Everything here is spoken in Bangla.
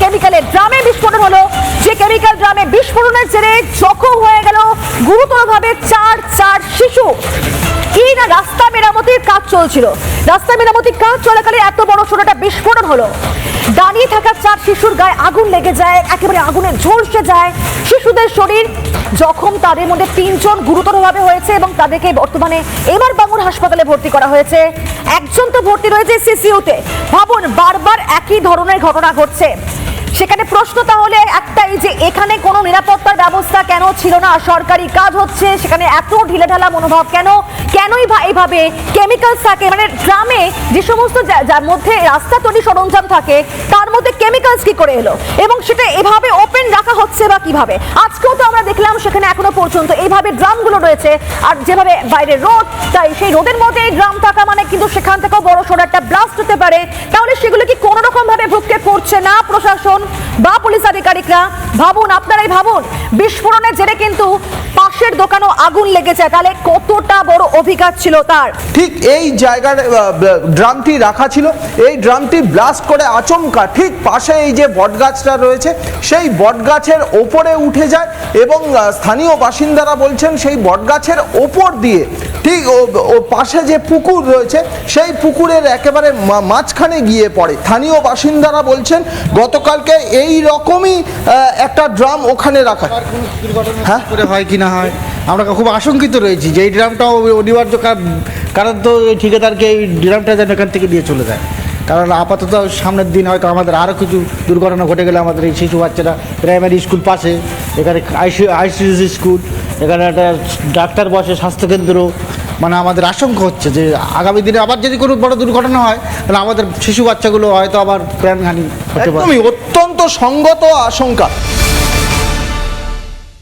কেমিক্যালের ড্রামে বিস্ফোরণ হলো, যে কেমিক্যাল ড্রামে বিস্ফোরণের জেরে জখম হয়ে গেল গুরুতরভাবে চার শিশু। কি না রাস্তা মেরামতির কাজ চলছিল, রাস্তা মেরামতির কাজ চলাকালে এত বড় সড়কটা বিস্ফোরণ হলো। দাঁড়িয়ে থাকা 4 শিশুর গায়ে আগুন লেগে যায়, একেবারে আগুনে ঝলসে যায় শিশুদের শরীর। জখম তাদের মধ্যে 3 জন গুরুতরভাবে হয়েছে এবং তাদেরকে বর্তমানে এবার বাঙুর হাসপাতালে ভর্তি করা হয়েছে। একজন তো ভর্তি রয়েছে সিসিইউতে। ভাবুন, বারবার একই ধরনের ঘটনা ঘটছে। সেখানে প্রশ্ন তাহলে একটাই, যে এখানে কোনো নিরাপত্তার ব্যবস্থা কেন ছিল না? সরকারি কাজ হচ্ছে, সেখানে এত ঢিলেঢালা মনোভাব কেন? কেনই বা এইভাবে কেমিক্যালস থাকে, মানে ড্রামে যে সমস্ত যার মধ্যে রাস্তা তৈরি সরঞ্জাম থাকে তার মধ্যে কেমিক্যালস কি করে এলো, এবং সেটা এভাবে ওপেন রাখা হচ্ছে বা কিভাবে? আজকেও তো আমরা দেখলাম সেখানে এখনো পর্যন্ত এইভাবে ড্রামগুলো রয়েছে, আর যেভাবে বাইরে রোদ, তাই সেই রোদের মধ্যে এই ড্রাম থাকা মানে কিন্তু সেখান থেকেও বড় সড় একটা ব্লাস্ট হতে পারে। তাহলে সেগুলো কি কোনো রকম ভাবে ভ্রুক্ষেপ করছে না প্রশাসন বা পুলিশ আধিকারিকরা? ভাবুন, আপনারাই ভাবুন, বিস্ফোরণের জেরে কিন্তু পাশের দোকানও আগুন লেগেছে, তাহলে কতটা বড় অভিঘাত ছিল তার। ঠিক এই জায়গার ড্রামটি রাখা ছিল, এই ড্রামটি ব্লাস্ট করে আচমকা ঠিক পাশে এই যে বটগাছটা রয়েছে সেই বটগাছের ওপরে উঠে যায়, এবং স্থানীয় বাসিন্দারা বলছেন সেই বটগাছের ওপর দিয়ে ঠিক ও পাশে যে পুকুর রয়েছে সেই পুকুরের একেবারে মাঝখানে গিয়ে পড়ে। স্থানীয় বাসিন্দারা বলছেন গতকালকে এই রকমই একটা ড্রাম ওখানে রাখা। হ্যাঁ করে হয় কি না হয়, আমরা খুব আশঙ্কিত রয়েছি যে এই ড্রামটাও অনিবার্য কারণ তো এই ঠিকাদারকে এই ড্রামটা যেন এখান থেকে দিয়ে চলে যায়। কারণ আপাতত সামনের দিন হয়তো আমাদের আরও কিছু দুর্ঘটনা ঘটে গেলে আমাদের এই শিশু বাচ্চারা, প্রাইমারি স্কুল পাশে, এখানে আইসিডিএস স্কুল, এখানে একটা ডাক্তার বসে, স্বাস্থ্যকেন্দ্র, মানে আমাদের আশঙ্কা হচ্ছে যে আগামী দিনে আবার যদি কোনো বড় দুর্ঘটনা হয় তাহলে আমাদের শিশু বাচ্চাগুলো হয়তো আবার প্রাণহানি হতে পারে। অত্যন্ত সঙ্গত আশঙ্কা।